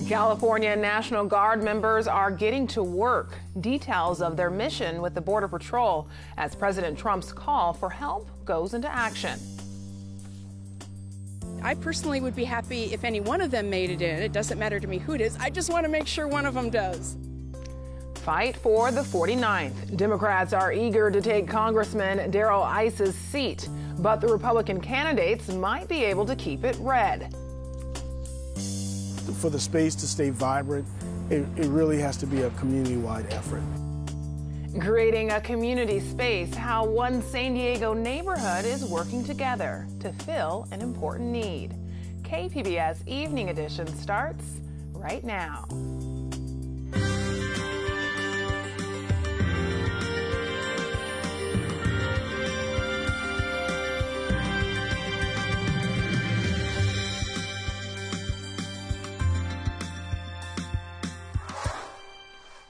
California National Guard members are getting to work. Details of their mission with the Border Patrol as President Trump's call for help goes into action. I personally would be happy if any one of them made it in. It doesn't matter to me who it is. I just want to make sure one of them does. Fight for the 49th. Democrats are eager to take Congressman Darrell Issa's seat, but the Republican candidates might be able to keep it red. For the space to stay vibrant, it really has to be a community-wide effort. Creating a community space, how one San Diego neighborhood is working together to fill an important need. KPBS Evening Edition starts right now.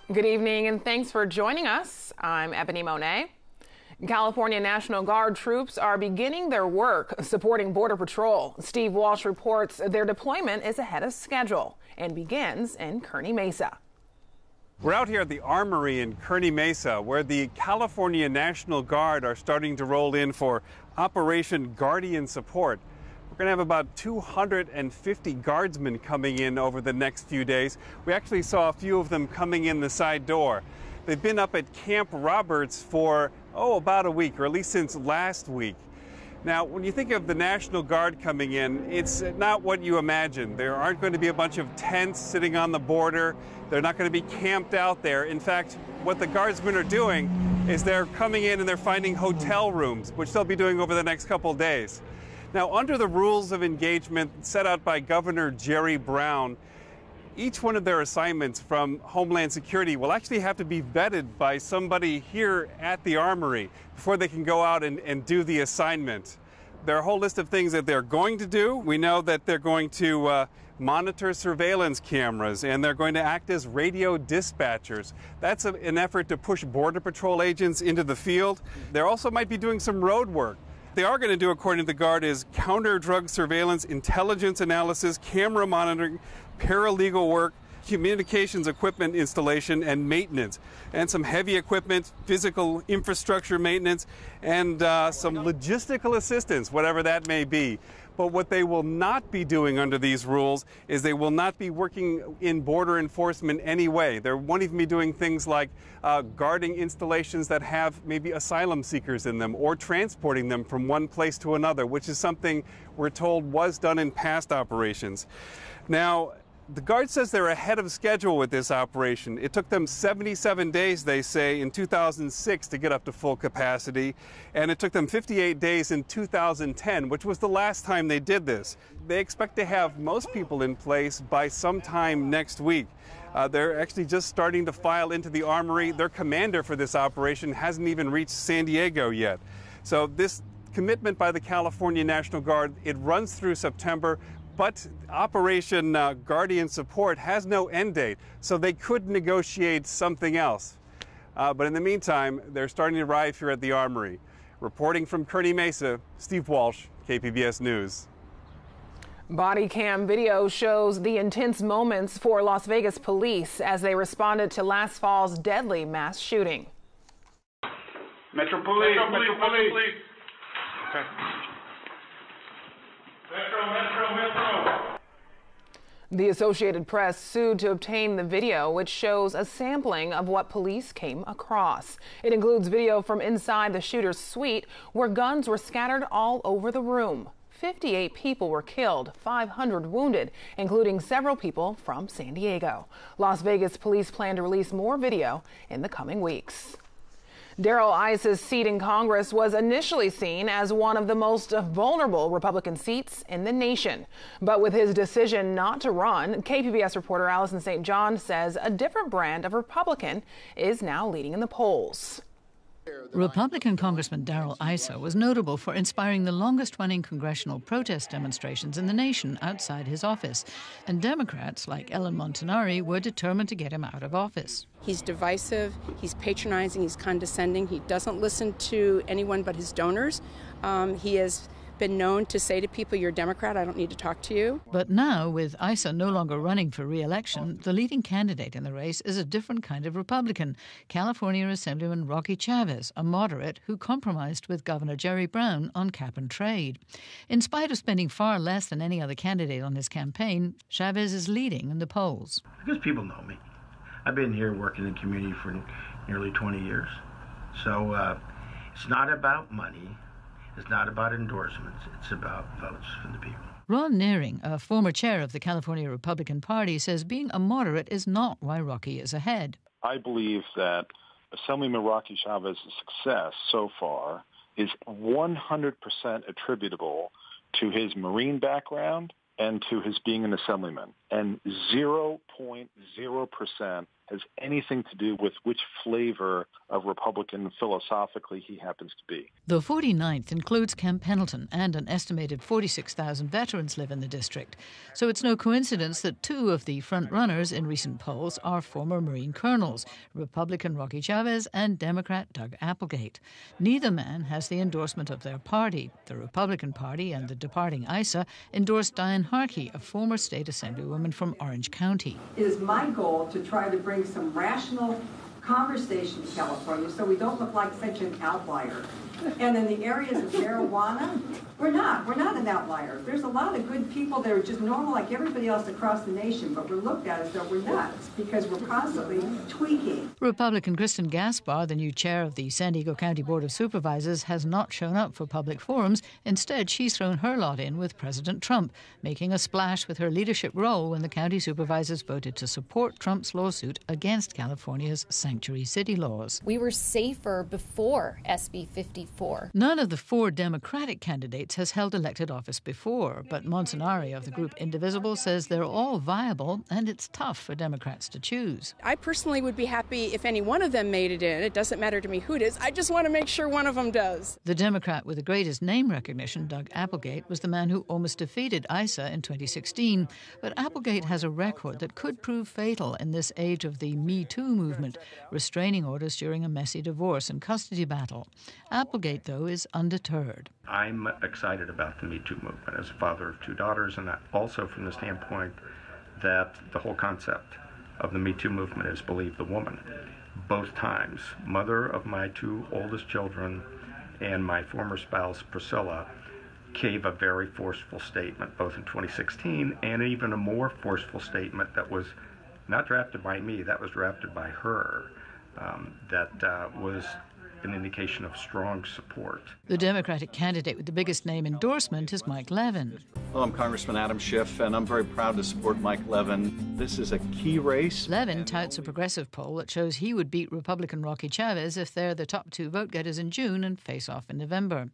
Good evening and thanks for joining us. I'm Ebony Monet. California National Guard troops are beginning their work supporting Border Patrol. Steve Walsh reports their deployment is ahead of schedule and begins in Kearny Mesa. We're out here at the Armory in Kearny Mesa, where the California National Guard are starting to roll in for Operation Guardian Support. We're going to have about 250 guardsmen coming in over the next few days. We actually saw a few of them coming in the side door. They've been up at Camp Roberts for, about a week, or at least since last week. Now, when you think of the National Guard coming in, it's not what you imagine. There aren't going to be a bunch of tents sitting on the border. They're not going to be camped out there. In fact, what the guardsmen are doing is they're coming in and they're finding hotel rooms, which they'll be doing over the next couple of days. Now, under the rules of engagement set out by Governor Jerry Brown, each one of their assignments from Homeland Security will actually have to be vetted by somebody here at the Armory before they can go out and do the assignment. There are a whole list of things that they're going to do. We know that they're going to monitor surveillance cameras, and they're going to act as radio dispatchers. That's an effort to push Border Patrol agents into the field. They also might be doing some road work. They are going to do, according to the Guard, is counter-drug surveillance, intelligence analysis, camera monitoring, paralegal work, communications equipment installation and maintenance, and some heavy equipment, physical infrastructure maintenance, and some logistical assistance, whatever that may be. But what they will not be doing under these rules is they will not be working in border enforcement anyway. They won't even be doing things like guarding installations that have maybe asylum seekers in them or transporting them from one place to another, which is something we're told was done in past operations. Now, the Guard says they're ahead of schedule with this operation. It took them 77 days, they say, in 2006 to get up to full capacity, and it took them 58 days in 2010, which was the last time they did this. They expect to have most people in place by sometime next week. They're actually just starting to file into the Armory. Their commander for this operation hasn't even reached San Diego yet. So this commitment by the California National Guard, it runs through September. But Operation Guardian Support has no end date, so they could negotiate something else. But in the meantime, they're starting to arrive here at the Armory. Reporting from Kearny Mesa, Steve Walsh, KPBS News. Body cam video shows the intense moments for Las Vegas police as they responded to last fall's deadly mass shooting. Metro Police. Okay. Metro. The Associated Press sued to obtain the video, which shows a sampling of what police came across. It includes video from inside the shooter's suite, where guns were scattered all over the room. 58 people were killed, 500 wounded, including several people from San Diego. Las Vegas police plan to release more video in the coming weeks. Darrell Issa's seat in Congress was initially seen as one of the most vulnerable Republican seats in the nation. But with his decision not to run, KPBS reporter Allison St. John says a different brand of Republican is now leading in the polls. Republican Congressman Darrell Issa was notable for inspiring the longest-running congressional protest demonstrations in the nation outside his office, and Democrats like Ellen Montanari were determined to get him out of office. He's divisive, he's patronizing, he's condescending, he doesn't listen to anyone but his donors. He has been known to say to people, you're a Democrat, I don't need to talk to you. But now, with Issa no longer running for re-election, the leading candidate in the race is a different kind of Republican, California Assemblyman Rocky Chavez, a moderate who compromised with Governor Jerry Brown on cap and trade. In spite of spending far less than any other candidate on his campaign, Chavez is leading in the polls. Because people know me. I've been here working in the community for nearly 20 years. So it's not about money. It's not about endorsements. It's about votes from the people. Ron Nearing, a former chair of the California Republican Party, says being a moderate is not why Rocky is ahead. I believe that Assemblyman Rocky Chavez's success so far is 100% attributable to his Marine background and to his being an assemblyman. And 0.0% has anything to do with which flavor of Republican philosophically he happens to be. The 49th includes Camp Pendleton, and an estimated 46,000 veterans live in the district. So it's no coincidence that two of the front-runners in recent polls are former Marine colonels, Republican Rocky Chavez and Democrat Doug Applegate. Neither man has the endorsement of their party. The Republican Party and the departing Issa endorsed Diane Harkey, a former state assemblywoman from Orange County. It is my goal to try to bring some rational conversation to California so we don't look like such an outlier. And in the areas of marijuana, we're not an outlier. There's a lot of good people that are just normal like everybody else across the nation, but we're looked at as though we're nuts because we're constantly tweaking. Republican Kristen Gaspar, the new chair of the San Diego County Board of Supervisors, has not shown up for public forums. Instead, she's thrown her lot in with President Trump, making a splash with her leadership role when the county supervisors voted to support Trump's lawsuit against California's sanctuary city laws. We were safer before SB 54. None of the four Democratic candidates has held elected office before, but Montanari of the group Indivisible says they're all viable and it's tough for Democrats to choose. I personally would be happy if any one of them made it in. It doesn't matter to me who it is. I just want to make sure one of them does. The Democrat with the greatest name recognition, Doug Applegate, was the man who almost defeated Issa in 2016. But Applegate has a record that could prove fatal in this age of the Me Too movement, restraining orders during a messy divorce and custody battle. Applegate, though, is undeterred. I'm excited about the Me Too movement as a father of two daughters, and also from the standpoint that the whole concept of the Me Too movement is believe the woman. Both times, mother of my two oldest children and my former spouse, Priscilla, gave a very forceful statement, both in 2016 and even a more forceful statement that was not drafted by me, that was drafted by her, that was an indication of strong support. The Democratic candidate with the biggest name endorsement is Mike Levin. Well, I'm Congressman Adam Schiff, and I'm very proud to support Mike Levin. This is a key race. Levin touts a progressive poll that shows he would beat Republican Rocky Chavez if they're the top two vote-getters in June and face off in November.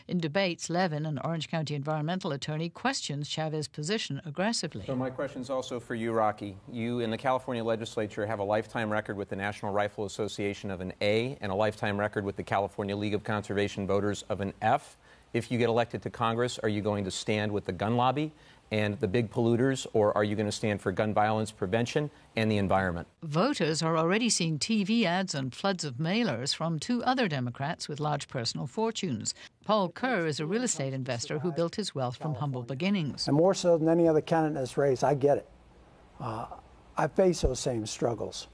In debates, Levin, an Orange County environmental attorney, questions Chavez's position aggressively. So my question is also for you, Rocky. You, in the California legislature, have a lifetime record with the National Rifle Association of an A and a lifetime record with the California League of Conservation Voters of an F. If you get elected to Congress, are you going to stand with the gun lobby and the big polluters, or are you going to stand for gun violence prevention and the environment? Voters are already seeing TV ads and floods of mailers from two other Democrats with large personal fortunes. Paul Kerr is a real estate investor who built his wealth from humble beginnings. And more so than any other candidate in this race, I get it. I face those same struggles.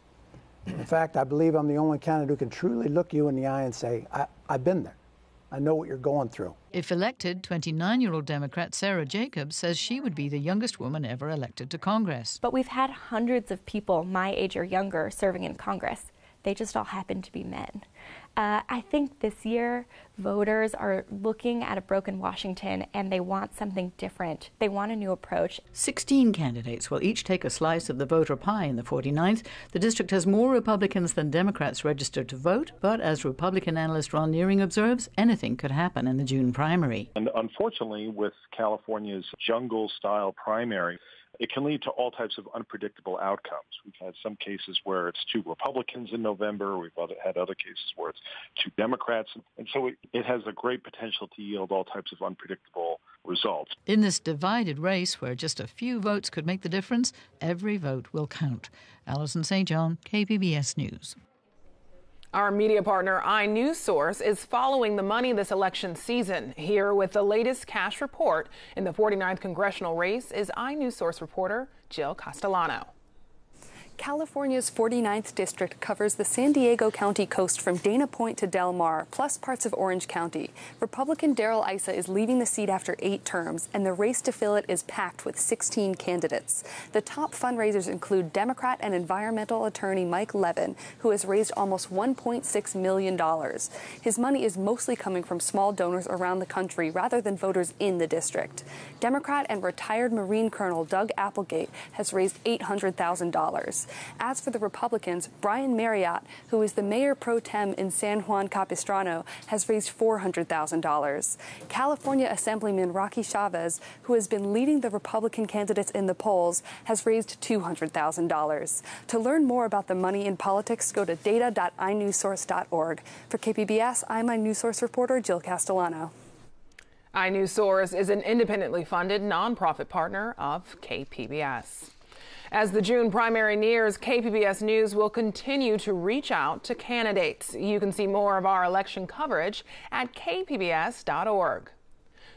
In fact, I believe I'm the only candidate who can truly look you in the eye and say, I've been there. I know what you're going through. If elected, 29-year-old Democrat Sarah Jacobs says she would be the youngest woman ever elected to Congress. But we've had hundreds of people my age or younger serving in Congress. They just all happen to be men. I think this year voters are looking at a broken Washington and they want something different. They want a new approach. 16 candidates will each take a slice of the voter pie in the 49th. The district has more Republicans than Democrats registered to vote, but as Republican analyst Ron Nearing observes, anything could happen in the June primary. And unfortunately, with California's jungle-style primary, it can lead to all types of unpredictable outcomes. We've had some cases where it's two Republicans in November. We've had other cases where it's two Democrats. And so it has a great potential to yield all types of unpredictable results. In this divided race where just a few votes could make the difference, every vote will count. Alison St. John, KPBS News. Our media partner, iNewsSource, is following the money this election season. Here with the latest cash report in the 49th congressional race is iNewsSource reporter Jill Castellano. California's 49th district covers the San Diego County coast from Dana Point to Del Mar, plus parts of Orange County. Republican Darrell Issa is leaving the seat after 8 terms, and the race to fill it is packed with 16 candidates. The top fundraisers include Democrat and environmental attorney Mike Levin, who has raised almost $1.6 million. His money is mostly coming from small donors around the country rather than voters in the district. Democrat and retired Marine Colonel Doug Applegate has raised $800,000. As for the Republicans, Brian Marriott, who is the mayor pro tem in San Juan Capistrano, has raised $400,000. California Assemblyman Rocky Chavez, who has been leading the Republican candidates in the polls, has raised $200,000. To learn more about the money in politics, go to data.inewssource.org. For KPBS, I'm iNewsSource reporter Jill Castellano. iNewsSource is an independently funded nonprofit partner of KPBS. As the June primary nears, KPBS News will continue to reach out to candidates. You can see more of our election coverage at kpbs.org.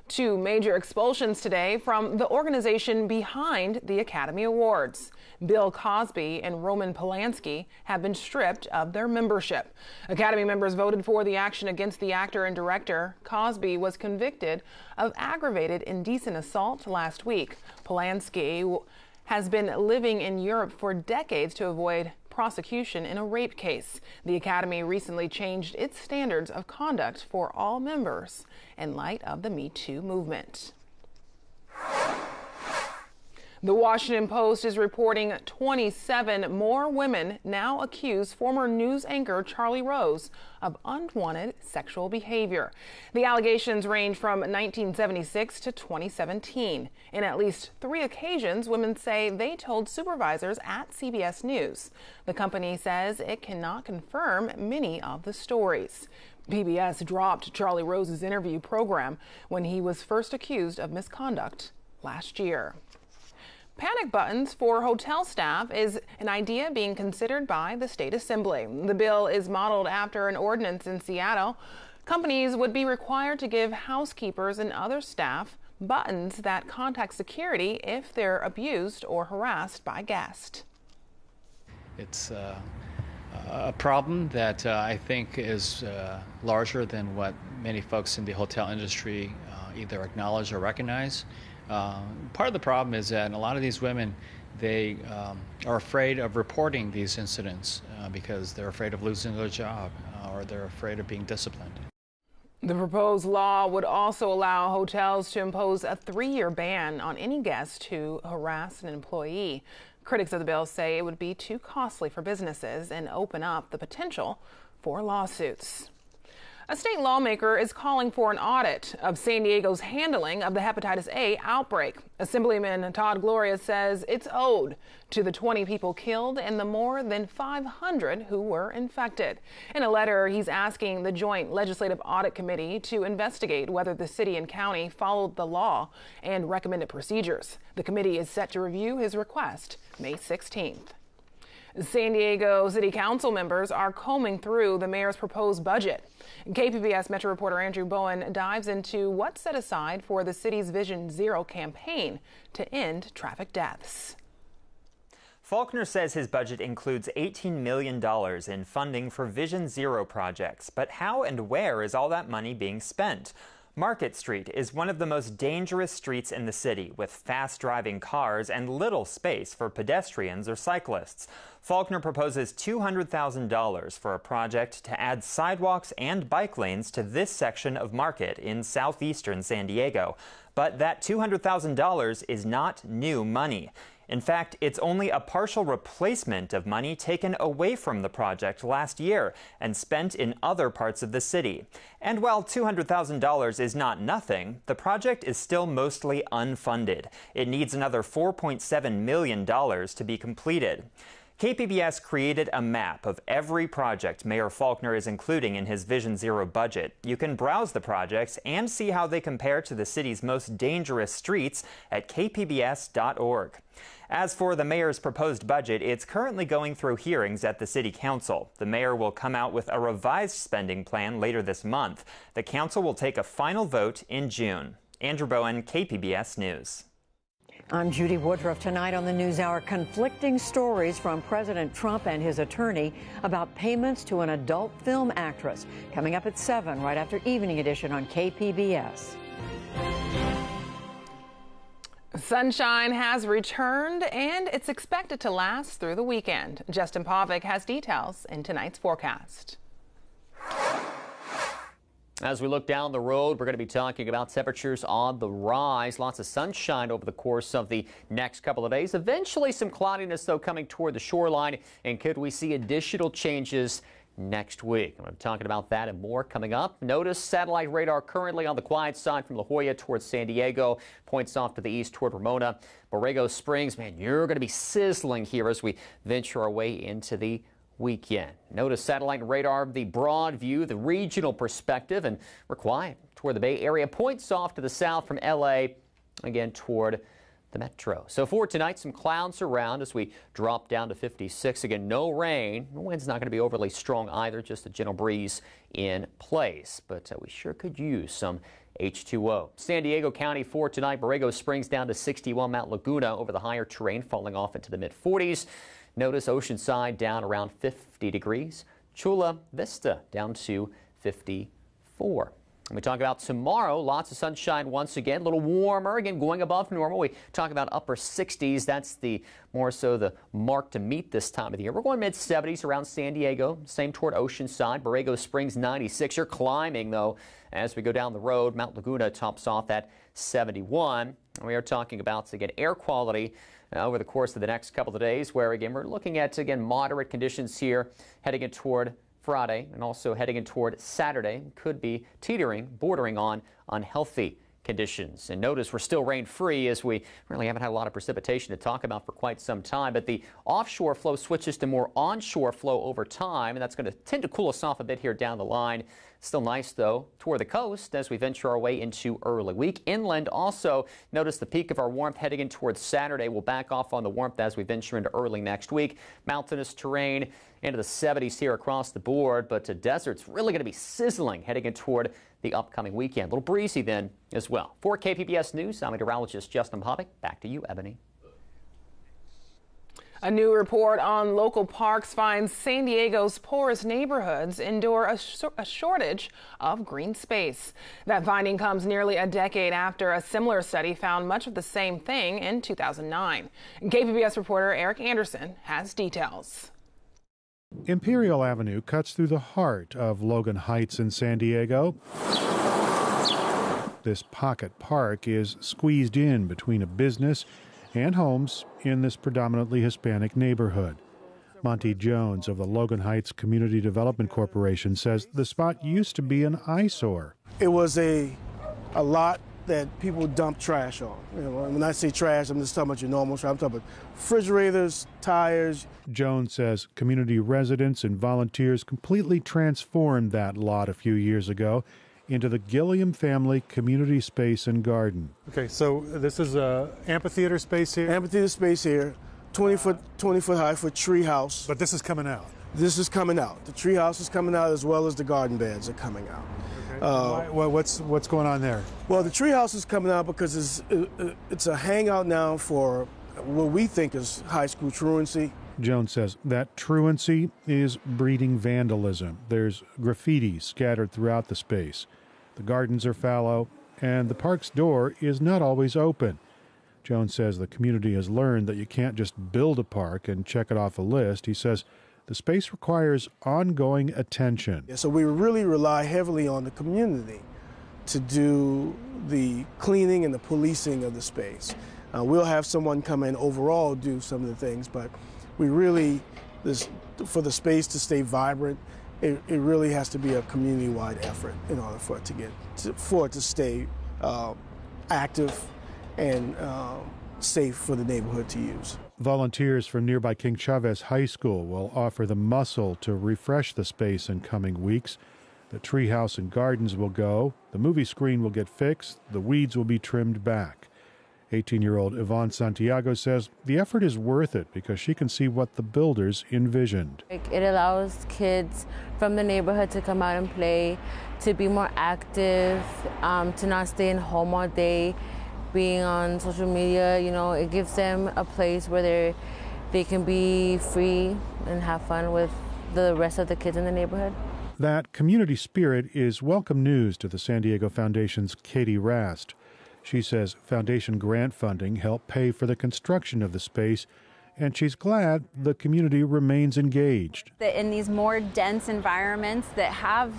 2 major expulsions today from the organization behind the Academy Awards. Bill Cosby and Roman Polanski have been stripped of their membership. Academy members voted for the action against the actor and director. Cosby was convicted of aggravated indecent assault last week. Polanski has been living in Europe for decades to avoid prosecution in a rape case. The Academy recently changed its standards of conduct for all members in light of the Me Too movement. The Washington Post is reporting 27 more women now accuse former news anchor Charlie Rose of unwanted sexual behavior. The allegations range from 1976 to 2017. In at least 3 occasions, women say they told supervisors at CBS News. The company says it cannot confirm many of the stories. PBS dropped Charlie Rose's interview program when he was first accused of misconduct last year. Panic buttons for hotel staff is an idea being considered by the state assembly. The bill is modeled after an ordinance in Seattle. Companies would be required to give housekeepers and other staff buttons that contact security if they're abused or harassed by guests. It's a problem that I think is larger than what many folks in the hotel industry either acknowledge or recognize. Part of the problem is that a lot of these women, they are afraid of reporting these incidents because they're afraid of losing their job or they're afraid of being disciplined. The proposed law would also allow hotels to impose a 3-year ban on any guest who harass an employee. Critics of the bill say it would be too costly for businesses and open up the potential for lawsuits. A state lawmaker is calling for an audit of San Diego's handling of the hepatitis A outbreak. Assemblyman Todd Gloria says it's owed to the 20 people killed and the more than 500 who were infected. In a letter, he's asking the Joint Legislative Audit Committee to investigate whether the city and county followed the law and recommended procedures. The committee is set to review his request May 16th. San Diego City Council members are combing through the mayor's proposed budget. KPBS Metro reporter Andrew Bowen dives into what's set aside for the city's Vision Zero campaign to end traffic deaths. Faulconer says his budget includes $18 million in funding for Vision Zero projects. But how and where is all that money being spent? Market Street is one of the most dangerous streets in the city, with fast-driving cars and little space for pedestrians or cyclists. Faulconer proposes $200,000 for a project to add sidewalks and bike lanes to this section of Market in southeastern San Diego. But that $200,000 is not new money. In fact, it's only a partial replacement of money taken away from the project last year and spent in other parts of the city. And while $200,000 is not nothing, the project is still mostly unfunded. It needs another $4.7 million to be completed. KPBS created a map of every project Mayor Faulconer is including in his Vision Zero budget. You can browse the projects and see how they compare to the city's most dangerous streets at kpbs.org. As for the mayor's proposed budget, it's currently going through hearings at the city council. The mayor will come out with a revised spending plan later this month. The council will take a final vote in June. Andrew Bowen, KPBS News. I'm Judy Woodruff. Tonight on the NewsHour, conflicting stories from President Trump and his attorney about payments to an adult film actress. Coming up at 7, right after Evening Edition on KPBS. Sunshine has returned, and it's expected to last through the weekend. Justin Pavic has details in tonight's forecast. As we look down the road, we're going to be talking about temperatures on the rise. Lots of sunshine over the course of the next couple of days. Eventually some cloudiness, though, coming toward the shoreline. And could we see additional changes next week? I'm talking about that and more coming up. Notice satellite radar currently on the quiet side from La Jolla towards San Diego. Points off to the east toward Ramona. Borrego Springs, man, you're going to be sizzling here as we venture our way into the weekend. Notice satellite radar, the broad view, the regional perspective, and we're quiet toward the Bay Area. Points off to the south from L.A., again toward the metro. So for tonight, some clouds around as we drop down to 56. Again, no rain. The wind's not going to be overly strong either, just a gentle breeze in place. But we sure could use some H2O. San Diego County for tonight, Borrego Springs down to 61, Mount Laguna over the higher terrain falling off into the mid-40s. Notice Oceanside down around 50 degrees. Chula Vista down to 54. When we talk about tomorrow, lots of sunshine once again, a little warmer, again going above normal. We talk about upper 60s. That's the more so the mark to meet this time of the year. We're going mid-70s around San Diego, same toward Oceanside. Borrego Springs 96. You're climbing though as we go down the road. Mount Laguna tops off at 71. And we are talking about again air quality over the course of the next couple of days, where again we're looking at again moderate conditions here heading in toward Friday and also heading in toward Saturday. Could be teetering, bordering on unhealthy conditions. And notice we're still rain-free as we really haven't had a lot of precipitation to talk about for quite some time. But the offshore flow switches to more onshore flow over time, and that's going to tend to cool us off a bit here down the line. Still nice, though, toward the coast as we venture our way into early week. Inland also, notice the peak of our warmth heading in towards Saturday. We'll back off on the warmth as we venture into early next week. Mountainous terrain into the 70s here across the board, but the desert's really going to be sizzling heading in toward the upcoming weekend. A little breezy then as well. For KPBS News, I'm meteorologist Justin Pavic. Back to you, Ebony. A new report on local parks finds San Diego's poorest neighborhoods endure a shortage of green space. That finding comes nearly a decade after a similar study found much of the same thing in 2009. KPBS reporter Eric Anderson has details. Imperial Avenue cuts through the heart of Logan Heights in San Diego. This pocket park is squeezed in between a business and homes in this predominantly Hispanic neighborhood. Monty Jones of the Logan Heights Community Development Corporation says the spot used to be an eyesore. It was a lot that people dump trash on. You know, when I say trash, I'm just talking about your normal trash. I'm talking about refrigerators, tires. Jones says community residents and volunteers completely transformed that lot a few years ago into the Gilliam Family Community Space and Garden. Okay, so this is a amphitheater space here? Amphitheater space here, 20 foot high for tree house. But this is coming out? This is coming out. The tree house is coming out as well as the garden beds are coming out. Okay. What's going on there? Well, the tree house is coming out because it's a hangout now for what we think is high school truancy. Jones says that truancy is breeding vandalism. There's graffiti scattered throughout the space. The gardens are fallow, and the park's door is not always open. Jones says the community has learned that you can't just build a park and check it off a list. He says the space requires ongoing attention. So we really rely heavily on the community to do the cleaning and the policing of the space. We'll have someone come in overall do some of the things, but we really, for the space to stay vibrant, it really has to be a community-wide effort in order for it to stay active and safe for the neighborhood to use. Volunteers from nearby King Chavez High School will offer the muscle to refresh the space in coming weeks. The treehouse and gardens will go, the movie screen will get fixed, the weeds will be trimmed back. 18-year-old Yvonne Santiago says the effort is worth it because she can see what the builders envisioned. It allows kids from the neighborhood to come out and play, to be more active, to not stay in home all day, being on social media. You know, it gives them a place where they can be free and have fun with the rest of the kids in the neighborhood. That community spirit is welcome news to the San Diego Foundation's Katie Rast. She says foundation grant funding helped pay for the construction of the space, and she's glad the community remains engaged. That in these more dense environments that have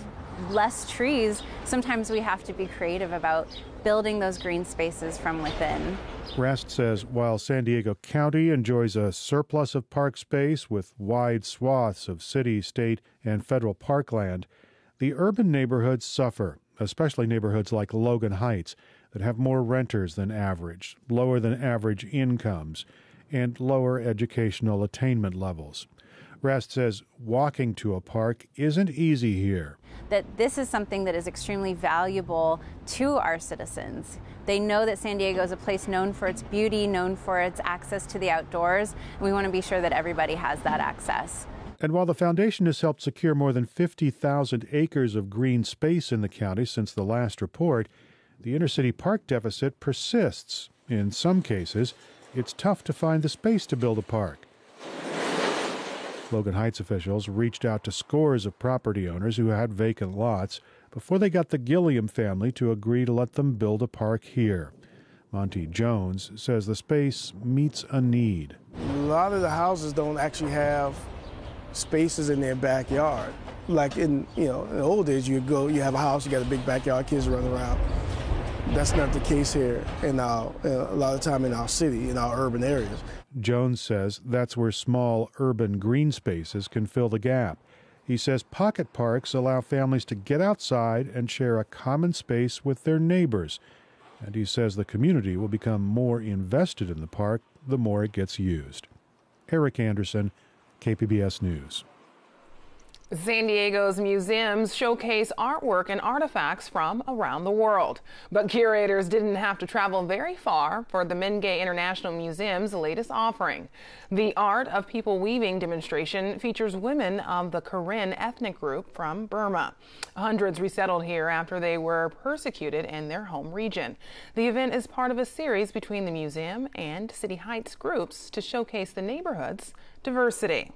less trees, sometimes we have to be creative about building those green spaces from within. Rast says while San Diego County enjoys a surplus of park space with wide swaths of city, state, and federal parkland, the urban neighborhoods suffer, especially neighborhoods like Logan Heights that have more renters than average, lower than average incomes, and lower educational attainment levels. Rast says walking to a park isn't easy here. That this is something that is extremely valuable to our citizens. They know that San Diego is a place known for its beauty, known for its access to the outdoors, and we want to be sure that everybody has that access. And while the foundation has helped secure more than 50,000 acres of green space in the county since the last report, the inner-city park deficit persists. In some cases, it's tough to find the space to build a park. Logan Heights officials reached out to scores of property owners who had vacant lots before they got the Gilliam family to agree to let them build a park here. Monty Jones says the space meets a need. A lot of the houses don't actually have spaces in their backyard. Like in the old days, you have a house, you got a big backyard, kids run around. That's not the case here a lot of time in our city, in our urban areas. Jones says that's where small urban green spaces can fill the gap. He says pocket parks allow families to get outside and share a common space with their neighbors. And he says the community will become more invested in the park the more it gets used. Eric Anderson, KPBS News. San Diego's museums showcase artwork and artifacts from around the world. But curators didn't have to travel very far for the Mengay International Museum's latest offering. The Art of People Weaving demonstration features women of the Karen ethnic group from Burma. Hundreds resettled here after they were persecuted in their home region. The event is part of a series between the museum and City Heights groups to showcase the neighborhood's diversity.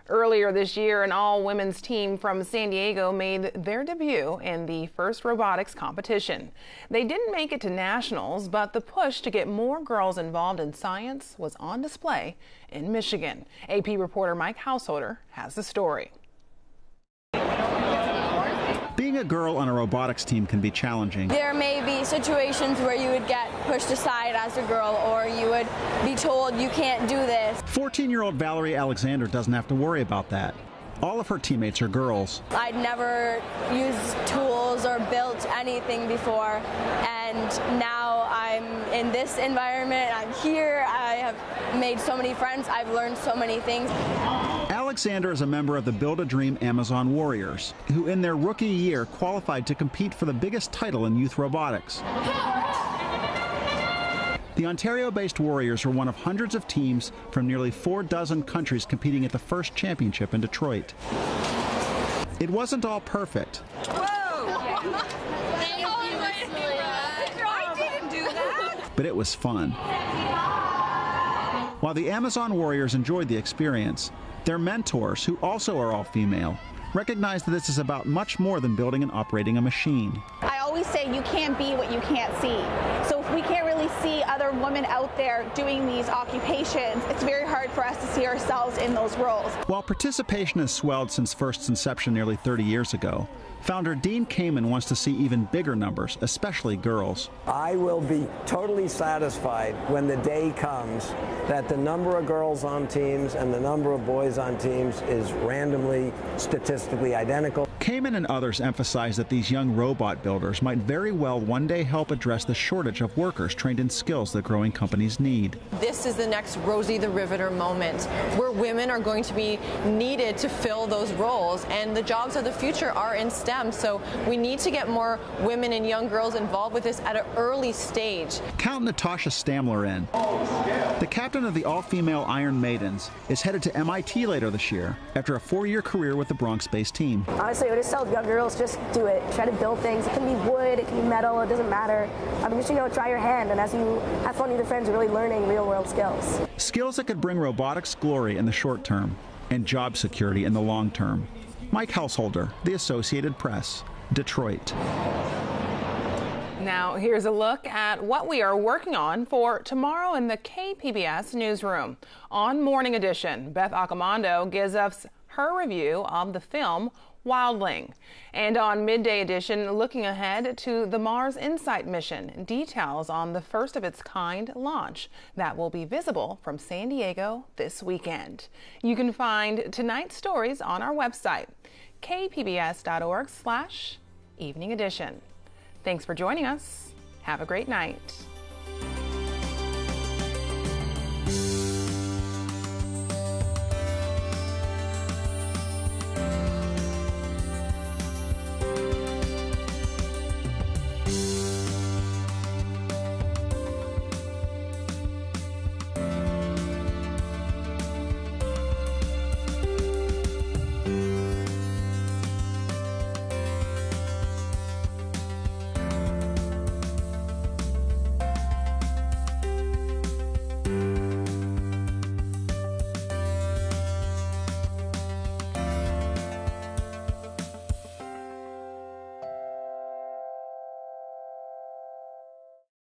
Earlier this year, an all-women's team from San Diego made their debut in the first robotics competition. They didn't make it to nationals, but the push to get more girls involved in science was on display in Michigan. AP reporter Mike Householder has the story. Being a girl on a robotics team can be challenging. There may be situations where you would get pushed aside as a girl, or you would be told you can't do this. 14-year-old Valerie Alexander doesn't have to worry about that. All of her teammates are girls. I'd never used tools or built anything before, and now I'm in this environment. I'm here. I have made so many friends. I've learned so many things. Alexander is a member of the Build a Dream Amazon Warriors, who in their rookie year qualified to compete for the biggest title in youth robotics. The Ontario-based Warriors were one of hundreds of teams from nearly 4 dozen countries competing at the first championship in Detroit. It wasn't all perfect. I didn't do that. But it was fun. While the Amazon Warriors enjoyed the experience, their mentors, who also are all female, recognize that this is about much more than building and operating a machine. I always say you can't be what you can't see. So if we can't really see other women out there doing these occupations, it's very hard for us to see ourselves in those roles. While participation has swelled since FIRST's inception nearly 30 years ago, founder Dean Kamen wants to see even bigger numbers, especially girls. I will be totally satisfied when the day comes that the number of girls on teams and the number of boys on teams is randomly, statistically identical. Kamen and others emphasize that these young robot builders might very well one day help address the shortage of workers trained in skills that growing companies need. This is the next Rosie the Riveter moment, where women are going to be needed to fill those roles, and the jobs of the future are in STEM, so we need to get more women and young girls involved with this at an early stage. Count Natasha Stamler in. The captain of the all-female Iron Maidens is headed to MIT later this year after a 4-year career with the Bronx-based team. Honestly, I would just tell young girls, just do it. Try to build things. It can be wood, it can be metal, it doesn't matter. I mean, just, try your hand, and as you have fun with your friends, you're really learning real-world skills. Skills that could bring robotics glory in the short term and job security in the long term. Mike Householder, The Associated Press, Detroit. Now, here's a look at what we are working on for tomorrow in the KPBS newsroom. On Morning Edition, Beth Accomando gives us her review of the film Wildling. And on Midday Edition, looking ahead to the Mars Insight mission, details on the first of its kind launch that will be visible from San Diego this weekend. You can find tonight's stories on our website, kpbs.org/evening edition. Thanks for joining us. Have a great night.